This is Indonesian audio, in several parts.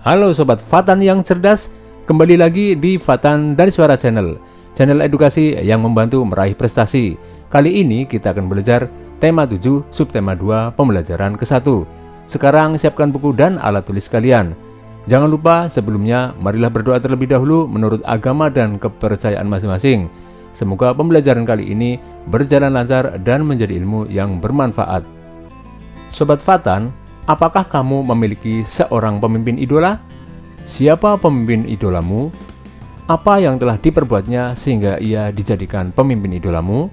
Halo Sobat Fatan yang cerdas, kembali lagi di Fatan dari Suara Channel, channel edukasi yang membantu meraih prestasi. Kali ini kita akan belajar tema 7, subtema 2, pembelajaran ke-1. Sekarang siapkan buku dan alat tulis kalian. Jangan lupa sebelumnya, marilah berdoa terlebih dahulu menurut agama dan kepercayaan masing-masing. Semoga pembelajaran kali ini berjalan lancar dan menjadi ilmu yang bermanfaat. Sobat Fatan, apakah kamu memiliki seorang pemimpin idola? Siapa pemimpin idolamu? Apa yang telah diperbuatnya sehingga ia dijadikan pemimpin idolamu?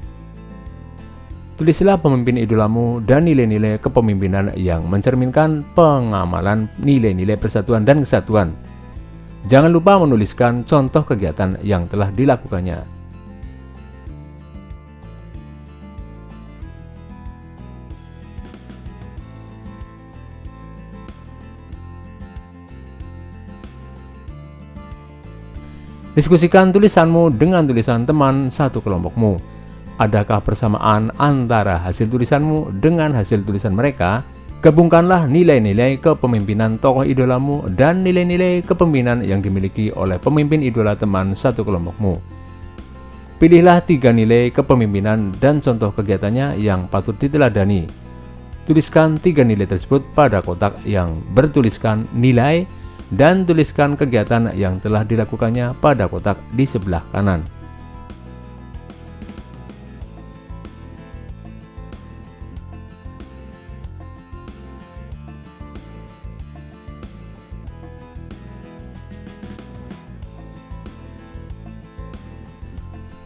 Tulislah pemimpin idolamu dan nilai-nilai kepemimpinan yang mencerminkan pengamalan nilai-nilai persatuan dan kesatuan. Jangan lupa menuliskan contoh kegiatan yang telah dilakukannya. Diskusikan tulisanmu dengan tulisan teman satu kelompokmu. Adakah persamaan antara hasil tulisanmu dengan hasil tulisan mereka? Gabungkanlah nilai-nilai kepemimpinan tokoh idolamu dan nilai-nilai kepemimpinan yang dimiliki oleh pemimpin idola teman satu kelompokmu. Pilihlah 3 nilai kepemimpinan dan contoh kegiatannya yang patut diteladani. Tuliskan 3 nilai tersebut pada kotak yang bertuliskan nilai dan tuliskan kegiatan yang telah dilakukannya pada kotak di sebelah kanan.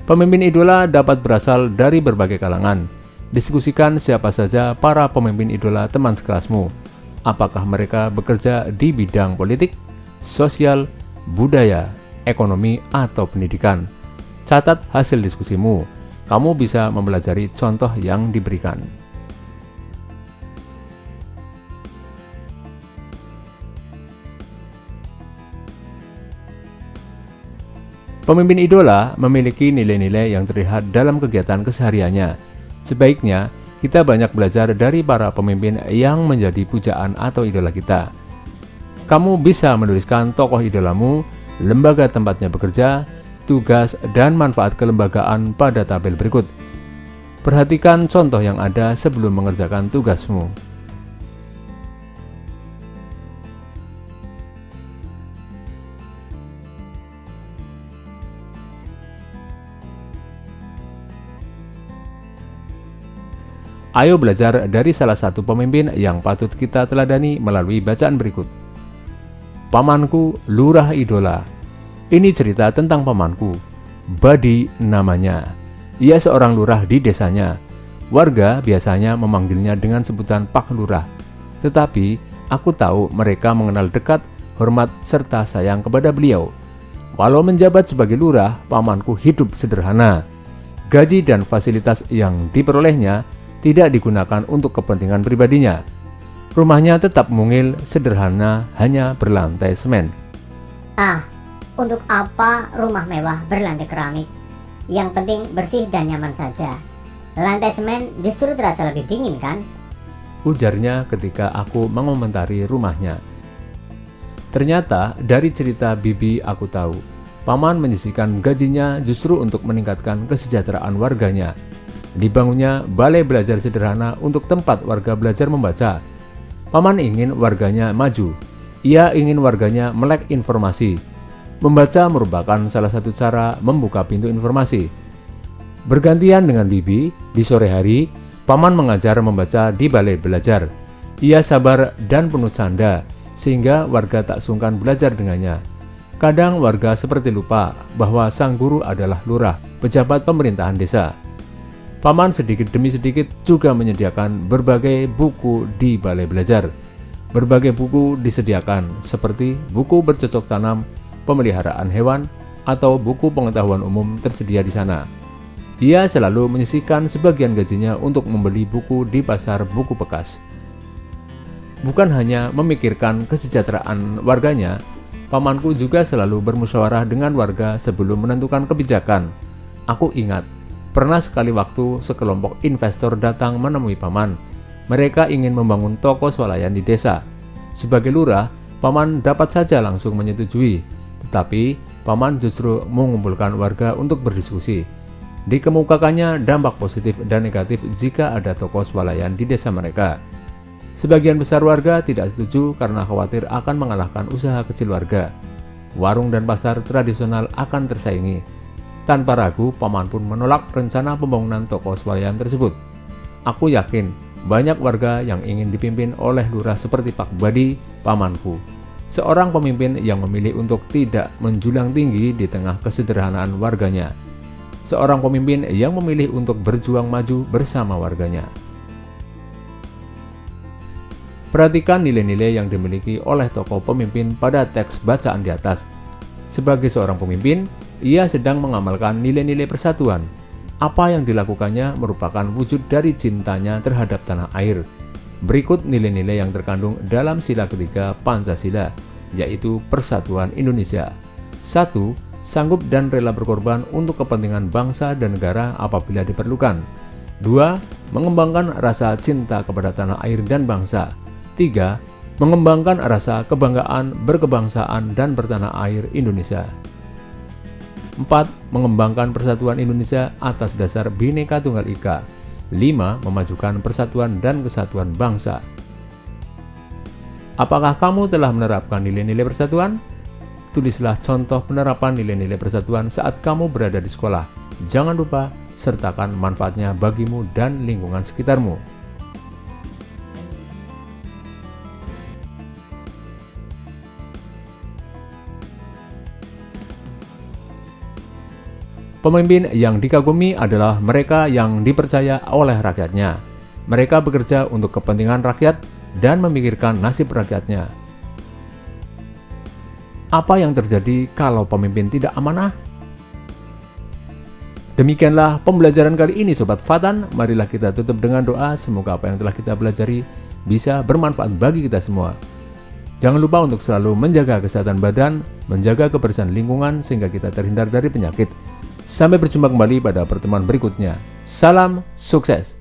Pemimpin idola dapat berasal dari berbagai kalangan. Diskusikan siapa saja para pemimpin idola teman sekelasmu. Apakah mereka bekerja di bidang politik, sosial, budaya, ekonomi, atau pendidikan? Catat hasil diskusimu. Kamu bisa mempelajari contoh yang diberikan. Pemimpin idola memiliki nilai-nilai yang terlihat dalam kegiatan kesehariannya. Sebaiknya kita banyak belajar dari para pemimpin yang menjadi pujaan atau idola kita. Kamu bisa menuliskan tokoh idolamu, lembaga tempatnya bekerja, tugas, dan manfaat kelembagaan pada tabel berikut. Perhatikan contoh yang ada sebelum mengerjakan tugasmu. Ayo belajar dari salah satu pemimpin yang patut kita teladani melalui bacaan berikut. Pamanku, lurah idola. Ini cerita tentang pamanku. Badi namanya. Ia seorang lurah di desanya. Warga biasanya memanggilnya dengan sebutan Pak Lurah. Tetapi aku tahu mereka mengenal dekat, hormat, serta sayang kepada beliau. Walau menjabat sebagai lurah, pamanku hidup sederhana. Gaji dan fasilitas yang diperolehnya tidak digunakan untuk kepentingan pribadinya. Rumahnya tetap mungil, sederhana, hanya berlantai semen. Untuk apa rumah mewah berlantai keramik? Yang penting bersih dan nyaman saja. Lantai semen justru terasa lebih dingin kan? Ujarnya ketika aku mengomentari rumahnya. Ternyata dari cerita bibi aku tahu, paman menyisihkan gajinya justru untuk meningkatkan kesejahteraan warganya. Dibangunnya balai belajar sederhana untuk tempat warga belajar membaca. Paman ingin warganya maju. Ia ingin warganya melek informasi. Membaca merupakan salah satu cara membuka pintu informasi. Bergantian dengan bibi, di sore hari, paman mengajar membaca di balai belajar. Ia sabar dan penuh canda, sehingga warga tak sungkan belajar dengannya. Kadang warga seperti lupa bahwa sang guru adalah lurah, pejabat pemerintahan desa. Paman sedikit demi sedikit juga menyediakan berbagai buku di balai belajar. Berbagai buku disediakan seperti buku bercocok tanam, pemeliharaan hewan, atau buku pengetahuan umum tersedia di sana. Ia selalu menyisihkan sebagian gajinya untuk membeli buku di pasar buku bekas. Bukan hanya memikirkan kesejahteraan warganya, pamanku juga selalu bermusyawarah dengan warga sebelum menentukan kebijakan. Aku ingat, pernah sekali waktu sekelompok investor datang menemui paman. Mereka ingin membangun toko swalayan di desa. Sebagai lurah, Paman dapat saja langsung menyetujui, tetapi paman justru mengumpulkan warga untuk berdiskusi. Dikemukakannya dampak positif dan negatif jika ada tokoh swalayan di desa mereka. Sebagian besar warga tidak setuju karena khawatir akan mengalahkan usaha kecil warga. Warung dan pasar tradisional akan tersaingi. Tanpa ragu, paman pun menolak rencana pembangunan toko swalayan tersebut. Aku yakin banyak warga yang ingin dipimpin oleh lurah seperti Pak Badi, pamanku. Seorang pemimpin yang memilih untuk tidak menjulang tinggi di tengah kesederhanaan warganya. Seorang pemimpin yang memilih untuk berjuang maju bersama warganya. Perhatikan nilai-nilai yang dimiliki oleh tokoh pemimpin pada teks bacaan di atas. Sebagai seorang pemimpin, ia sedang mengamalkan nilai-nilai persatuan. Apa yang dilakukannya merupakan wujud dari cintanya terhadap tanah air. Berikut nilai-nilai yang terkandung dalam sila ketiga Pancasila, yaitu Persatuan Indonesia. 1. Sanggup dan rela berkorban untuk kepentingan bangsa dan negara apabila diperlukan. 2. Mengembangkan rasa cinta kepada tanah air dan bangsa. 3. Mengembangkan rasa kebanggaan berkebangsaan dan bertanah air Indonesia. 4. Mengembangkan persatuan Indonesia atas dasar Bhinneka Tunggal Ika. 5. Memajukan persatuan dan kesatuan bangsa. Apakah kamu telah menerapkan nilai-nilai persatuan? Tulislah contoh penerapan nilai-nilai persatuan saat kamu berada di sekolah. Jangan lupa sertakan manfaatnya bagimu dan lingkungan sekitarmu. Pemimpin yang dikagumi adalah mereka yang dipercaya oleh rakyatnya. Mereka bekerja untuk kepentingan rakyat dan memikirkan nasib rakyatnya. Apa yang terjadi kalau pemimpin tidak amanah? Demikianlah pembelajaran kali ini Sobat Fatan. Marilah kita tutup dengan doa. Semoga apa yang telah kita pelajari bisa bermanfaat bagi kita semua. Jangan lupa untuk selalu menjaga kesehatan badan, menjaga kebersihan lingkungan sehingga kita terhindar dari penyakit. Sampai berjumpa kembali pada pertemuan berikutnya. Salam sukses.